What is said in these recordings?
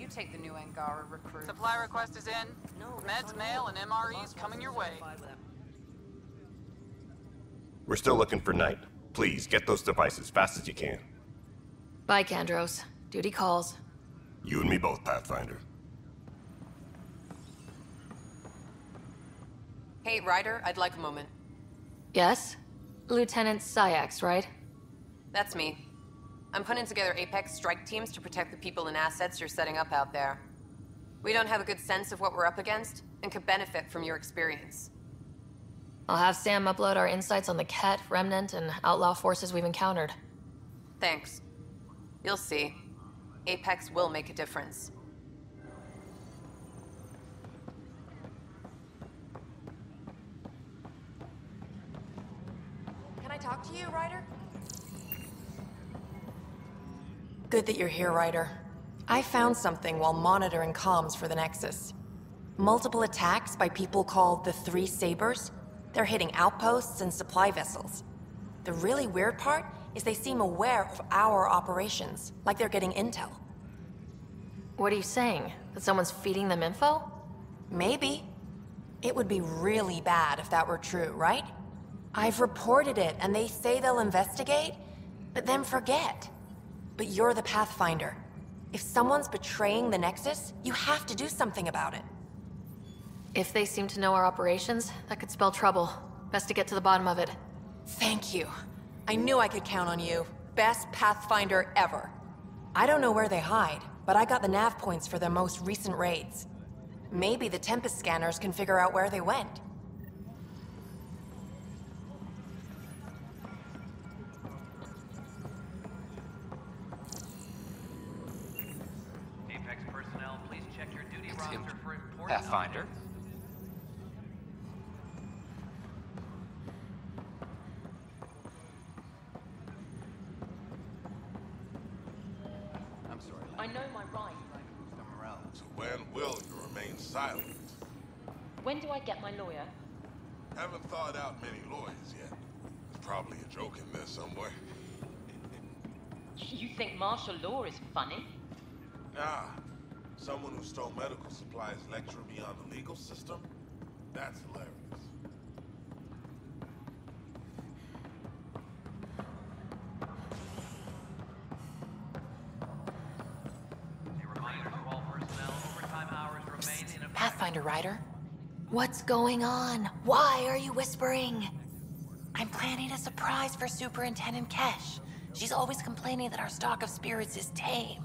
you take the new Angara recruit? Supply request is in. Meds, mail, and MREs coming your way. We're still looking for Knight. Please, get those devices fast as you can. Bye, Kandros. Duty calls. You and me both, Pathfinder. Hey, Ryder, I'd like a moment. Yes? Lieutenant Syax, right? That's me. I'm putting together Apex strike teams to protect the people and assets you're setting up out there. We don't have a good sense of what we're up against, and could benefit from your experience. I'll have Sam upload our insights on the Ket, Remnant, and outlaw forces we've encountered. Thanks. You'll see. Apex will make a difference. Can I talk to you, Ryder? Good that you're here, Ryder. I found something while monitoring comms for the Nexus. Multiple attacks by people called the Three Sabers. They're hitting outposts and supply vessels. The really weird part is they seem aware of our operations, like they're getting intel. What are you saying? That someone's feeding them info? Maybe. It would be really bad if that were true, right? I've reported it, and they say they'll investigate, but then forget. But you're the Pathfinder. If someone's betraying the Nexus, you have to do something about it. If they seem to know our operations, that could spell trouble. Best to get to the bottom of it. Thank you. I knew I could count on you. Best Pathfinder ever. I don't know where they hide, but I got the nav points for their most recent raids. Maybe the Tempest scanners can figure out where they went. Apex personnel, please check your duty roster for important Pathfinder. I'm sorry. I know my rights. So when will you remain silent? When do I get my lawyer? Haven't thought out many lawyers yet. There's probably a joke in there somewhere. You think martial law is funny? Nah. Someone who stole medical supplies lecturing me on the legal system? That's hilarious. A reminder to all personnel, overtime hours remain in effect. Pathfinder, Ryder. What's going on? Why are you whispering? I'm planning a surprise for Superintendent Kesh. She's always complaining that our stock of spirits is tame.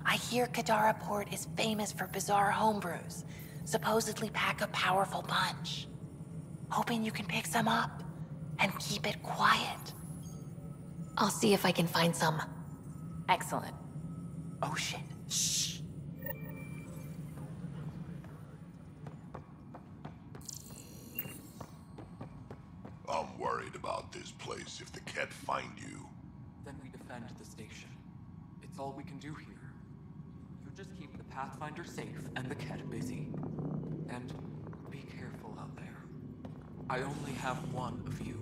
I hear Kadara Port is famous for bizarre homebrews, supposedly pack a powerful punch. Hoping you can pick some up and keep it quiet. I'll see if I can find some. Excellent. Oh shit. Shh. I'm worried about this place if the Ket find you. Then we defend the station. It's all we can do here. You just keep the Pathfinder safe and the Ket busy. And be careful out there. I only have one of you.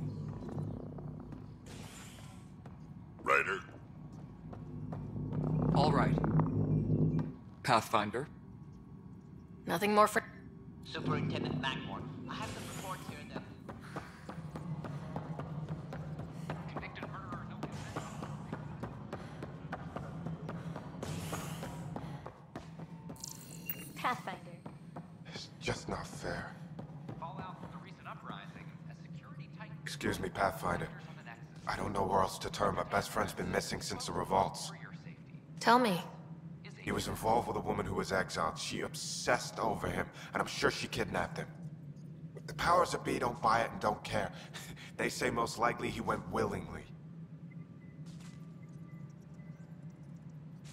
Ryder? All right. Pathfinder. Nothing more for... Superintendent Mackmore, I have some reports here that... Convicted murderer, no consent. Pathfinder. It's just not fair. Fallout from the recent uprising, as security tightens... Excuse me, Pathfinder. I don't know where else to turn. My best friend's been missing since the revolts. Tell me. He was involved with a woman who was exiled. She obsessed over him, and I'm sure she kidnapped him. The powers that be don't buy it and don't care. They say most likely he went willingly.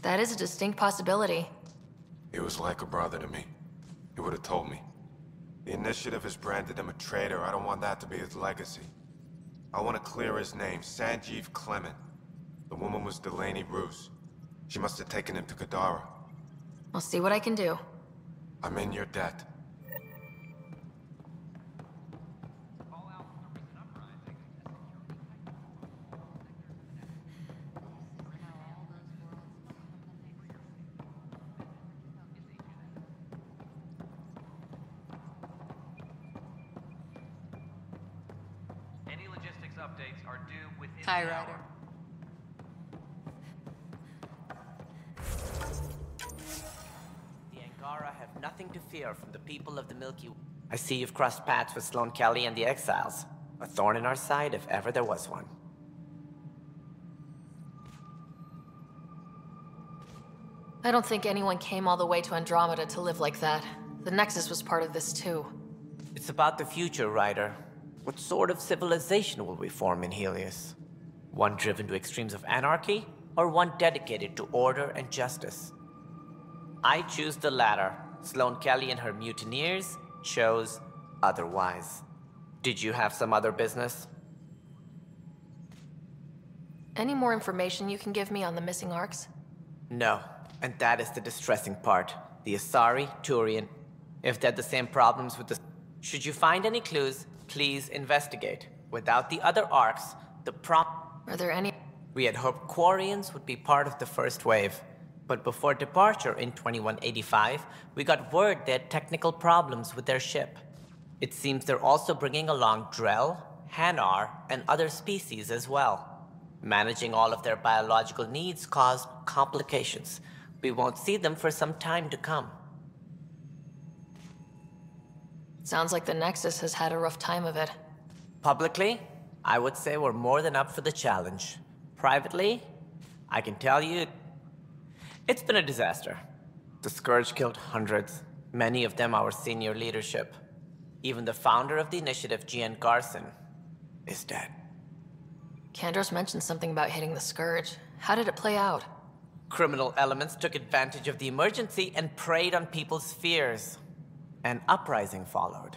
That is a distinct possibility. He was like a brother to me. He would have told me. The Initiative has branded him a traitor. I don't want that to be his legacy. I want to clear his name, Sanjeev Clement. The woman was Delaney Roos. She must have taken him to Kadara. I'll see what I can do. I'm in your debt. updates are due within Hi, the Ryder. hour. The Angara have nothing to fear from the people of the Milky Way. I see you've crossed paths with Sloane Kelly and the Exiles. A thorn in our side if ever there was one. I don't think anyone came all the way to Andromeda to live like that. The Nexus was part of this too. It's about the future, Ryder. What sort of civilization will we form in Helios? One driven to extremes of anarchy, or one dedicated to order and justice? I choose the latter. Sloane Kelly and her mutineers chose otherwise. Did you have some other business? Any more information you can give me on the missing arcs? No, and that is the distressing part. The Asari, Turian, if they had the same problems with the... Should you find any clues, please investigate. Without the other arcs, the Are there any... We had hoped Quarians would be part of the first wave. But before departure in 2185, we got word they had technical problems with their ship. It seems they're also bringing along Drell, Hanar, and other species as well. Managing all of their biological needs caused complications. We won't see them for some time to come. Sounds like the Nexus has had a rough time of it. Publicly, I would say we're more than up for the challenge. Privately, I can tell you, it's been a disaster. The Scourge killed hundreds, many of them our senior leadership. Even the founder of the initiative, Gian Garson, is dead. Kandros mentioned something about hitting the Scourge. How did it play out? Criminal elements took advantage of the emergency and preyed on people's fears. An uprising followed.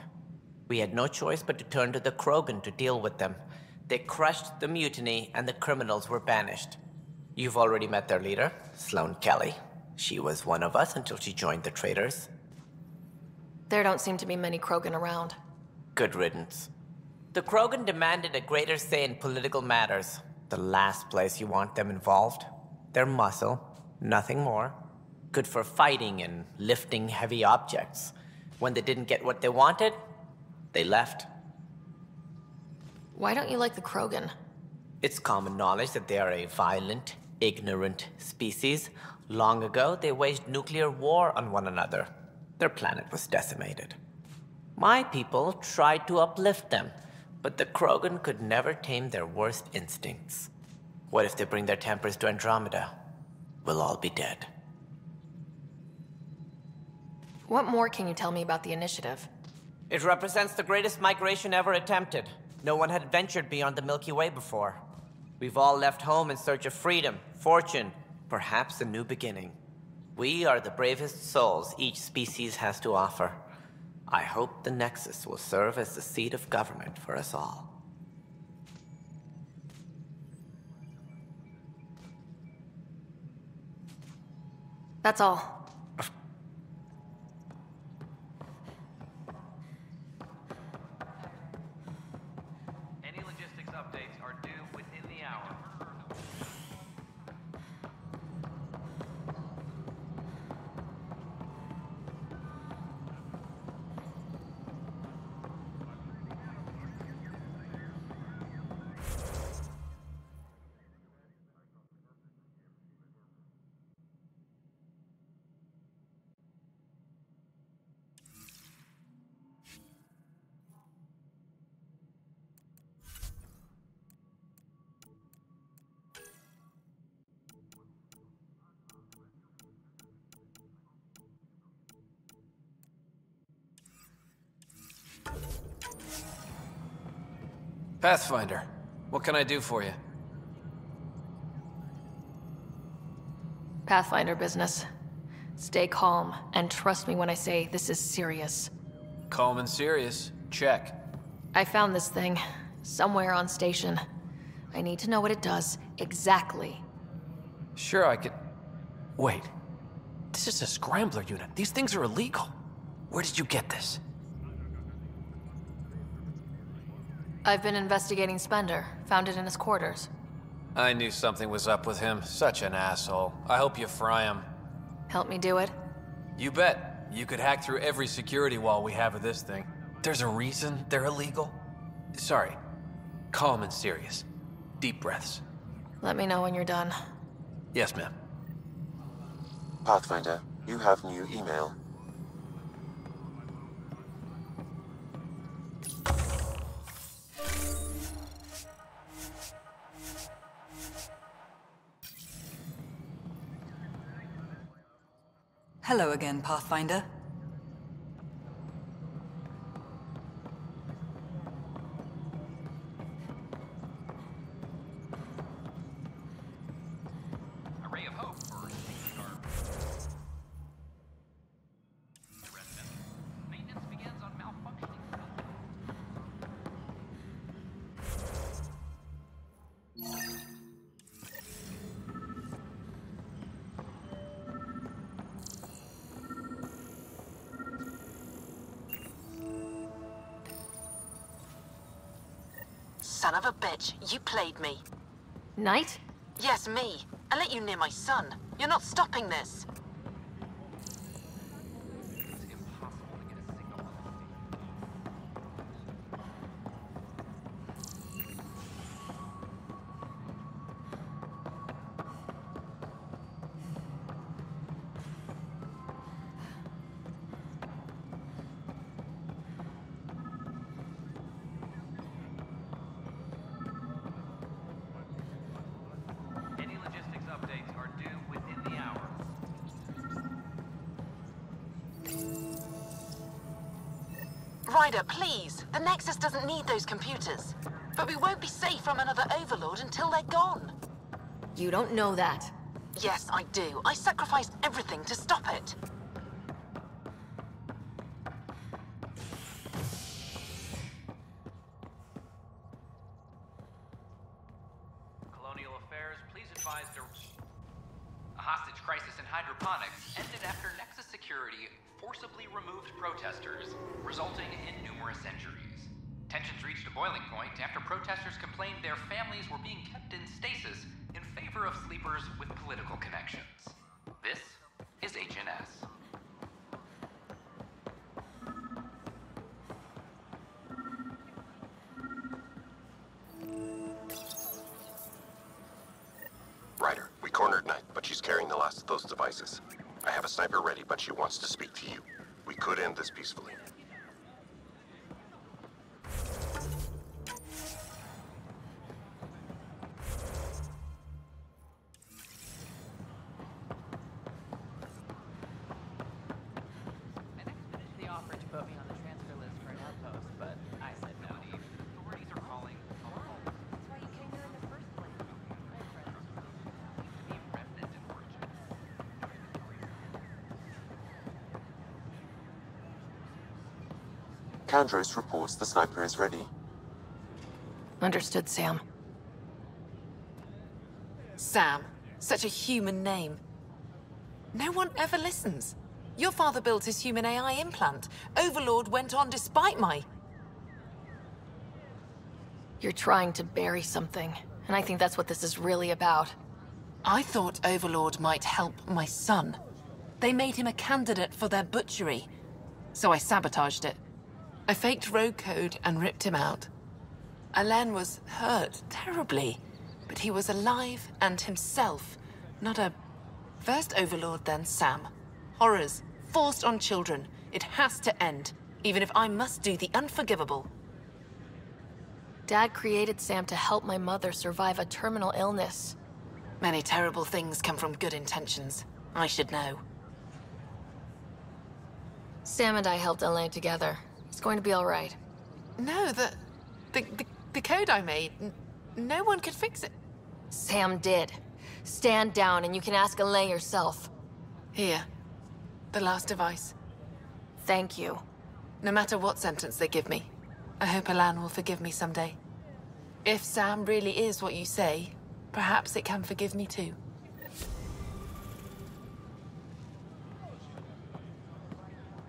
We had no choice but to turn to the Krogan to deal with them. They crushed the mutiny and the criminals were banished. You've already met their leader, Sloane Kelly. She was one of us until she joined the traitors. There don't seem to be many Krogan around. Good riddance. The Krogan demanded a greater say in political matters. The last place you want them involved. They're muscle, nothing more. Good for fighting and lifting heavy objects. When they didn't get what they wanted, they left. Why don't you like the Krogan? It's common knowledge that they are a violent, ignorant species. Long ago, they waged nuclear war on one another. Their planet was decimated. My people tried to uplift them, but the Krogan could never tame their worst instincts. What if they bring their tempers to Andromeda? We'll all be dead. What more can you tell me about the initiative? It represents the greatest migration ever attempted. No one had ventured beyond the Milky Way before. We've all left home in search of freedom, fortune, perhaps a new beginning. We are the bravest souls each species has to offer. I hope the Nexus will serve as the seat of government for us all. That's all. Any logistics updates are due within the hour. Pathfinder, what can I do for you? Pathfinder business. Stay calm, and trust me when I say this is serious. Calm and serious. Check. I found this thing, somewhere on station. I need to know what it does, exactly. Sure, I could... Wait. This is a scrambler unit. These things are illegal. Where did you get this? I've been investigating Spender. Found it in his quarters. I knew something was up with him. Such an asshole. I hope you fry him. Help me do it? You bet. You could hack through every security wall we have of this thing. There's a reason they're illegal? Sorry. Calm and serious. Deep breaths. Let me know when you're done. Yes, ma'am. Pathfinder, you have new email. Hello again, Pathfinder. A ray of hope for the resident. Maintenance begins on malfunctioning. Son of a bitch, you played me. Knight? Yes, me. I let you near my son. You're not stopping this. Any logistics updates are due within the hour. Ryder, please. The Nexus doesn't need those computers. But we won't be safe from another Overlord until they're gone. You don't know that. Yes, I do. I sacrificed everything to stop it. Colonial Affairs, please advise a hostage crisis in hydroponics ended after Nexus Security forcibly removed protesters, resulting in numerous injuries. Tensions reached a boiling point after protesters complained their families were being kept in stasis in favor of sleepers with political connections. This is HNS. Ryder, we cornered Knight, but she's carrying the last of those devices. I have a sniper ready, but she wants to speak to you. We could end this peacefully. They offered to put me on the transfer list for an outpost, but I said no. Authorities are calling. That's why you came here in the first place. My friends. Be remnant in origin. Kandros reports the sniper is ready. Understood, Sam. Sam. Such a human name. No one ever listens. Your father built his human AI implant. Overlord went on despite my... You're trying to bury something, and I think that's what this is really about. I thought Overlord might help my son. They made him a candidate for their butchery, so I sabotaged it. I faked rogue code and ripped him out. Alain was hurt terribly, but he was alive and himself, not a... First Overlord, then Sam. Horrors, forced on children. It has to end, even if I must do the unforgivable. Dad created Sam to help my mother survive a terminal illness. Many terrible things come from good intentions. I should know. Sam and I helped Alain together. It's going to be all right. No, the code I made, no one could fix it. Sam did. Stand down and you can ask Alain yourself. Here. The last device. Thank you. No matter what sentence they give me, I hope Alain will forgive me someday. If Sam really is what you say, perhaps it can forgive me too.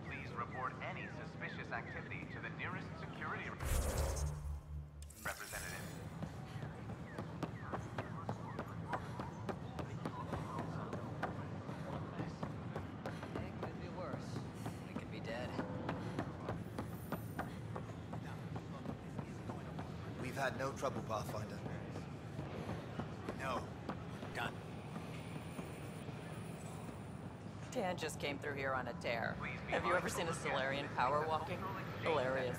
Please report any suspicious activity to the nearest security representative. It could be worse. We could be dead. had no trouble, Pathfinder. No. Done. Dan just came through here on a tear. Have you ever seen a Solarian power walking? Hilarious.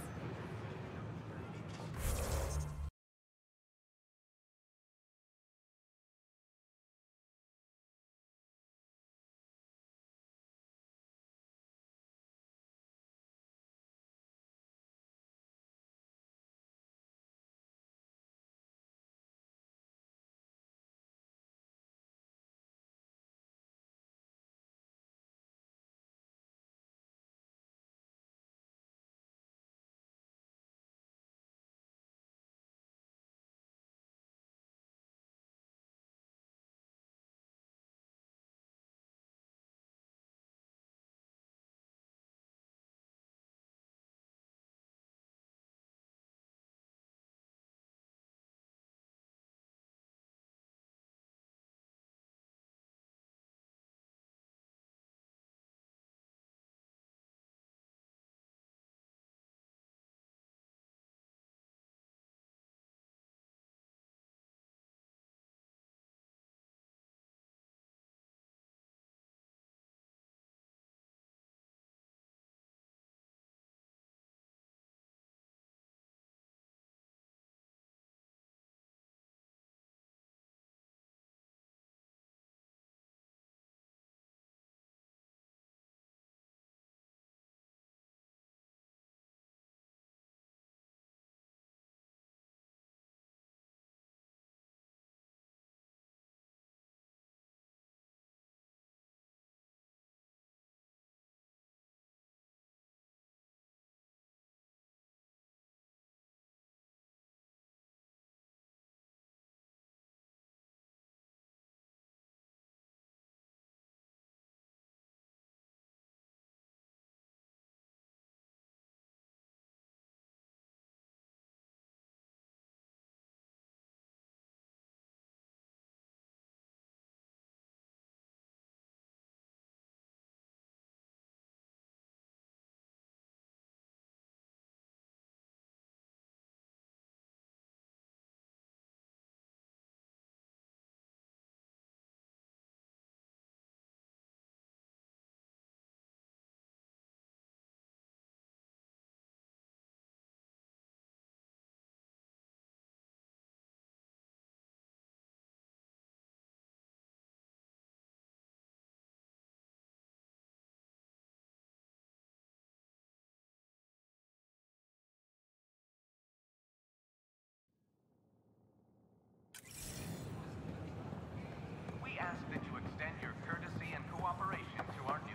We ask that you extend your courtesy and cooperation to our new...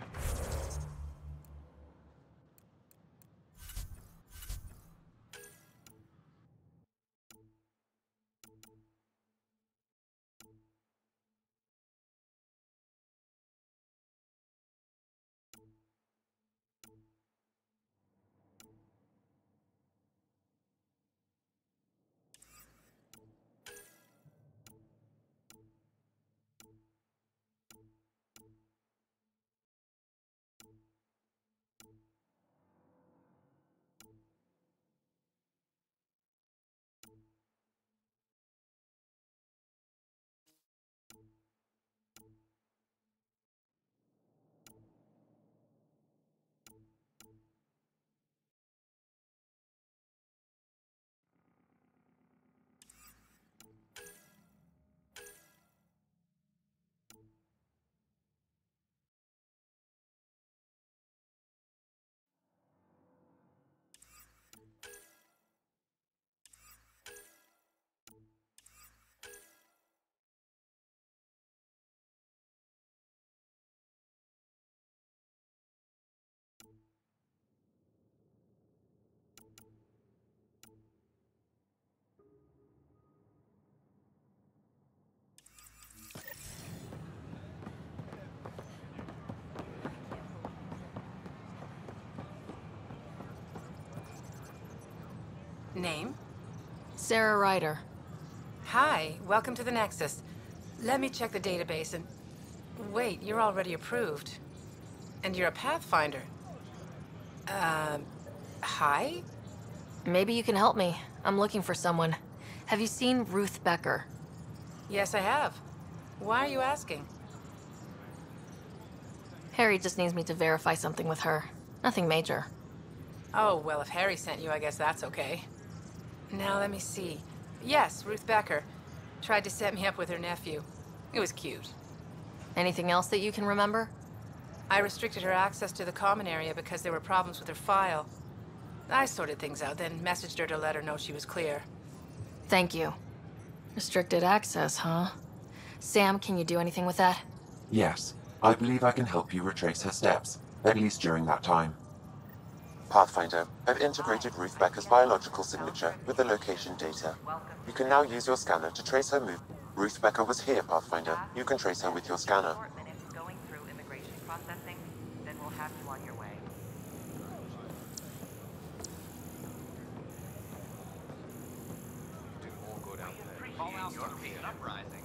Name? Sarah Ryder. Hi, welcome to the Nexus. Let me check the database and... Wait, you're already approved. And you're a Pathfinder. Hi? Maybe you can help me. I'm looking for someone. Have you seen Ruth Becker? Yes, I have. Why are you asking? Harry just needs me to verify something with her. Nothing major. Oh, well, if Harry sent you, I guess that's okay. Now, let me see. Yes, Ruth Becker. Tried to set me up with her nephew. It was cute. Anything else that you can remember? I restricted her access to the common area because there were problems with her file. I sorted things out, then messaged her to let her know she was clear. Thank you. Restricted access, huh? Sam, can you do anything with that? Yes, I believe I can help you retrace her steps, at least during that time. Pathfinder, I've integrated Ruth Becker's biological signature with the location data. You can now use your scanner to trace her move. Ruth Becker was here, Pathfinder. You can trace her with your scanner. Going through immigration processing, then we'll have you on your way. Fallout European uprising.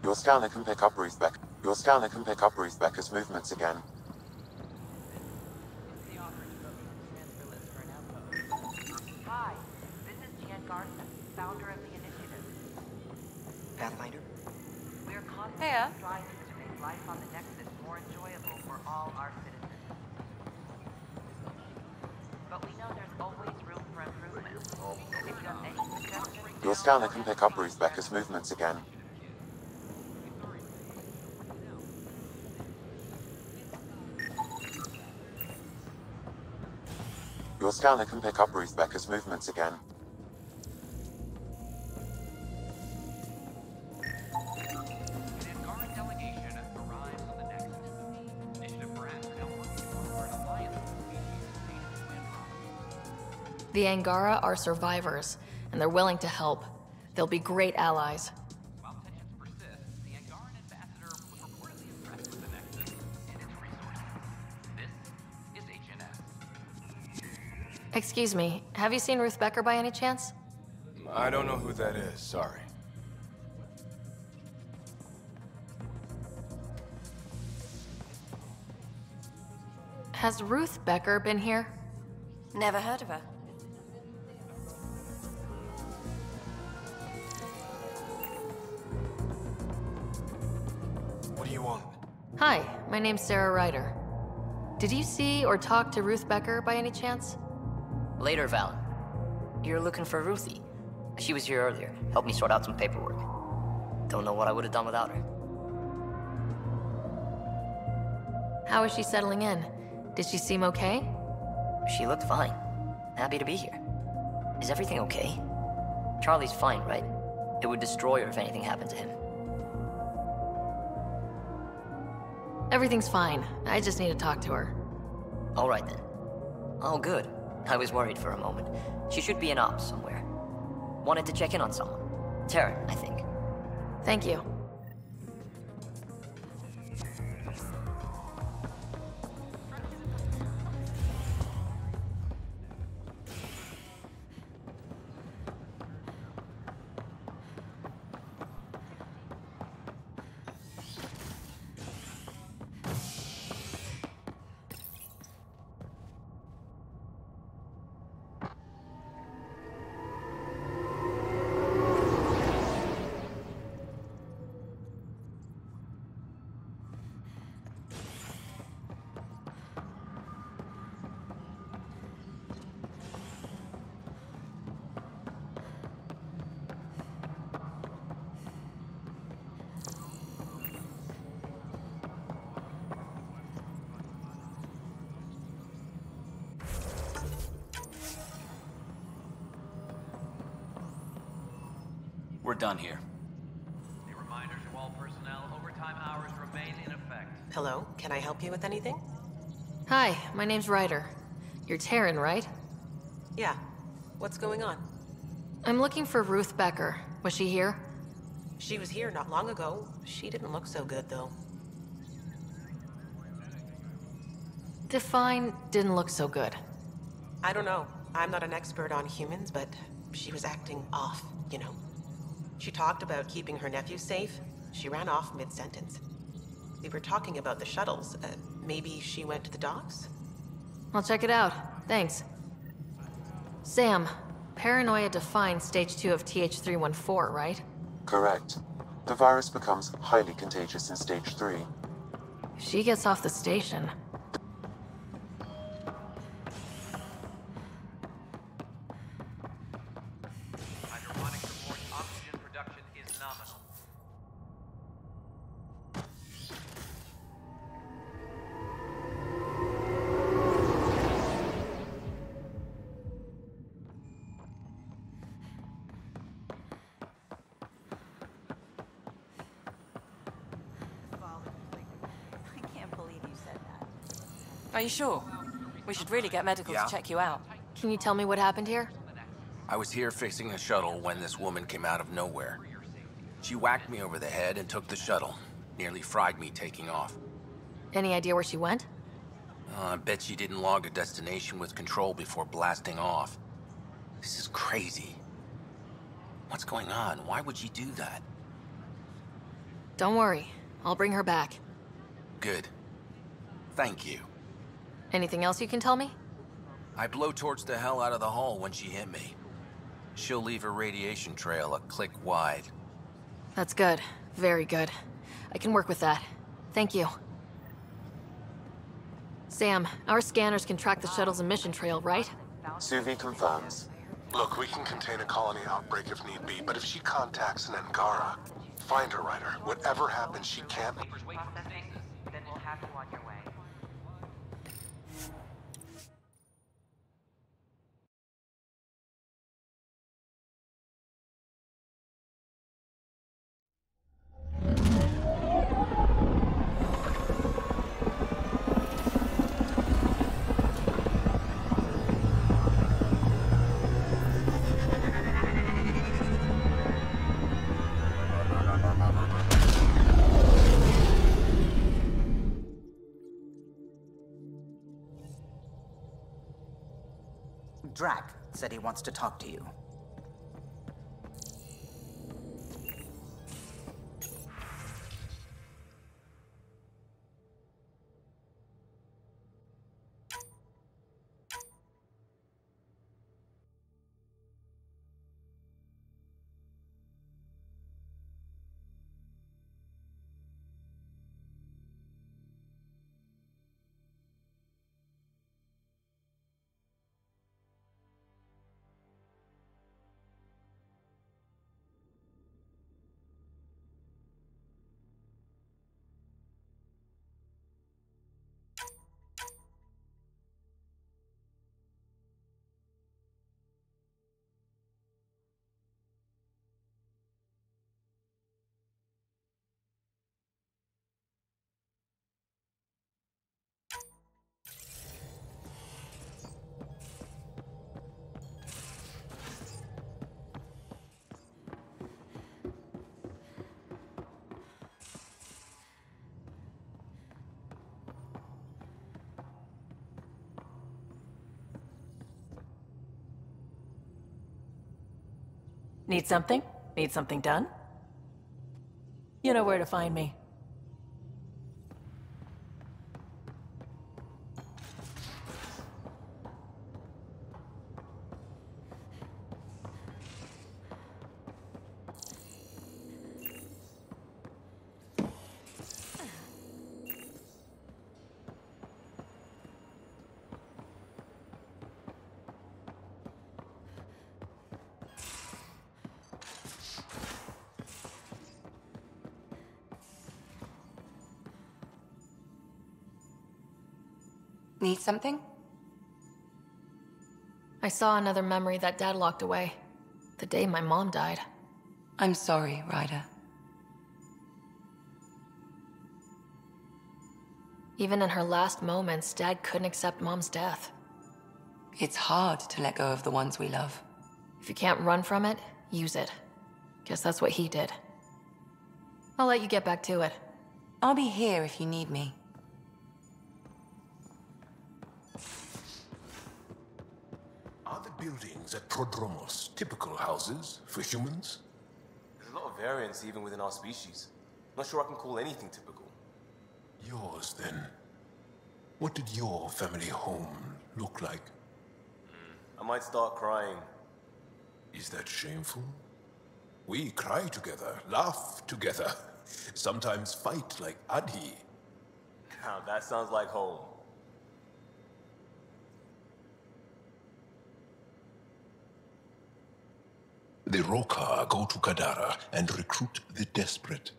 Your scanner can pick up Ruth Becker. Your scanner can pick up Ruth Becker's movements again. Hi, this is Jan Garza, founder of the initiative. Pathfinder? We're constantly striving to make life on the Nexus more enjoyable for all our citizens. But we know there's always room for improvement. If you have any suggestions... Your scanner can pick up Ruth Becker's movements again. Your scanner can pick up Ruth Becker's movements again. The Angara are survivors, and they're willing to help. They'll be great allies. While tensions persist, the Angaran ambassador was reportedly impressed with the Nexus and its resources. This is HNS. Excuse me, have you seen Ruth Becker by any chance? I don't know who that is, sorry. Has Ruth Becker been here? Never heard of her. What do you want? Hi, my name's Sarah Ryder. Did you see or talk to Ruth Becker by any chance? Later, Valen. You're looking for Ruthie. She was here earlier. Helped me sort out some paperwork. Don't know what I would have done without her. How is she settling in? Did she seem okay? She looked fine. Happy to be here. Is everything okay? Charlie's fine, right? It would destroy her if anything happened to him. Everything's fine. I just need to talk to her. All right, then. Oh, good. I was worried for a moment. She should be in ops somewhere. Wanted to check in on someone. Taryn, I think. Thank you. We're done here. A reminder to all personnel, overtime hours remain in effect. Hello, can I help you with anything? Hi, my name's Ryder. You're Taryn, right? Yeah. What's going on? I'm looking for Ruth Becker. Was she here? She was here not long ago. She didn't look so good, though. Define didn't look so good. I don't know. I'm not an expert on humans, but she was acting off, you know? She talked about keeping her nephew safe. She ran off mid-sentence. We were talking about the shuttles. Maybe she went to the docks? I'll check it out. Thanks. Sam, paranoia defines stage 2 of TH314, right? Correct. The virus becomes highly contagious in stage 3. If she gets off the station... Hydroponics report oxygen production is nominal. I can't believe you said that. Are you sure? We should really get medical Yeah. to check you out. Can you tell me what happened here? I was here fixing a shuttle when this woman came out of nowhere. She whacked me over the head and took the shuttle. Nearly fried me taking off. Any idea where she went? I bet she didn't log a destination with control before blasting off. This is crazy. What's going on? Why would she do that? Don't worry. I'll bring her back. Good. Thank you. Anything else you can tell me? I blowtorched the hell out of the hull when she hit me. She'll leave her radiation trail a click wide. That's good. Very good. I can work with that. Thank you. Sam, our scanners can track the shuttle's emission trail, right? Suvi confirms. Look, we can contain a colony outbreak if need be, but if she contacts an Angara, find her, Ryder. Whatever happens, she can't... Then we'll have you on your way. Drac said he wants to talk to you. Need something? Need something done? You know where to find me. Need something? I saw another memory that Dad locked away. The day my mom died. I'm sorry, Ryder. Even in her last moments, Dad couldn't accept Mom's death. It's hard to let go of the ones we love. If you can't run from it, use it. Guess that's what he did. I'll let you get back to it. I'll be here if you need me. On the buildings at Prodromos. Typical houses for humans. There's a lot of variance even within our species. Not sure I can call anything typical. Yours, then. What did your family home look like? I might start crying. Is that shameful? We cry together, laugh together, sometimes fight like Adi. Now that sounds like home. The Rokar go to Kadara and recruit the desperate.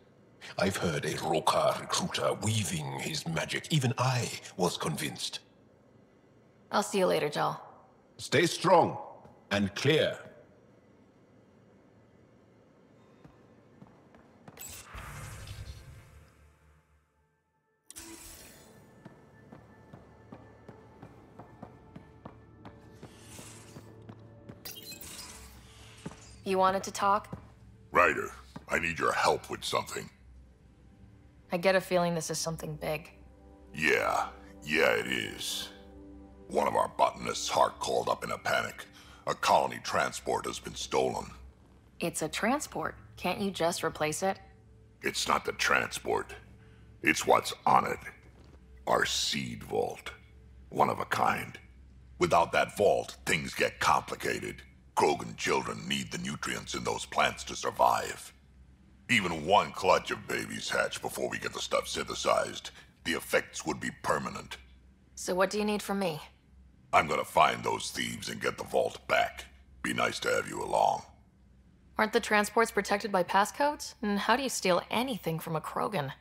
I've heard a Rokar recruiter weaving his magic. Even I was convinced. I'll see you later, Jal. Stay strong and clear. You wanted to talk? Ryder, I need your help with something. I get a feeling this is something big. Yeah, it is. One of our botanists' heart called up in a panic. A colony transport has been stolen. It's a transport. Can't you just replace it? It's not the transport. It's what's on it. Our seed vault. One of a kind. Without that vault, things get complicated. Krogan children need the nutrients in those plants to survive. Even one clutch of babies hatch before we get the stuff synthesized. The effects would be permanent. So what do you need from me? I'm gonna find those thieves and get the vault back. Be nice to have you along. Aren't the transports protected by passcodes? And how do you steal anything from a Krogan?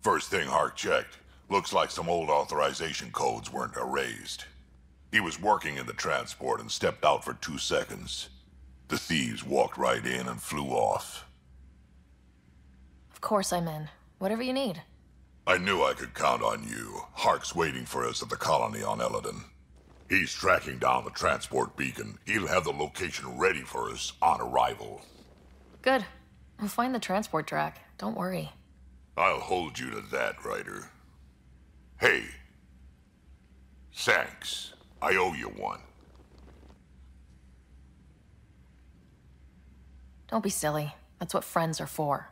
First thing Hark checked. Looks like some old authorization codes weren't erased. He was working in the transport and stepped out for 2 seconds. The thieves walked right in and flew off. Of course I'm in. Whatever you need. I knew I could count on you. Hark's waiting for us at the colony on Eladon. He's tracking down the transport beacon. He'll have the location ready for us on arrival. Good. We'll find the transport track. Don't worry. I'll hold you to that, Ryder. Hey. Thanks. I owe you one. Don't be silly. That's what friends are for.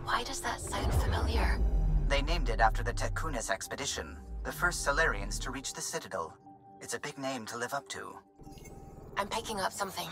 Why does that sound familiar? They named it after the Tekunis expedition, the first Solarians to reach the Citadel. It's a big name to live up to. I'm picking up something.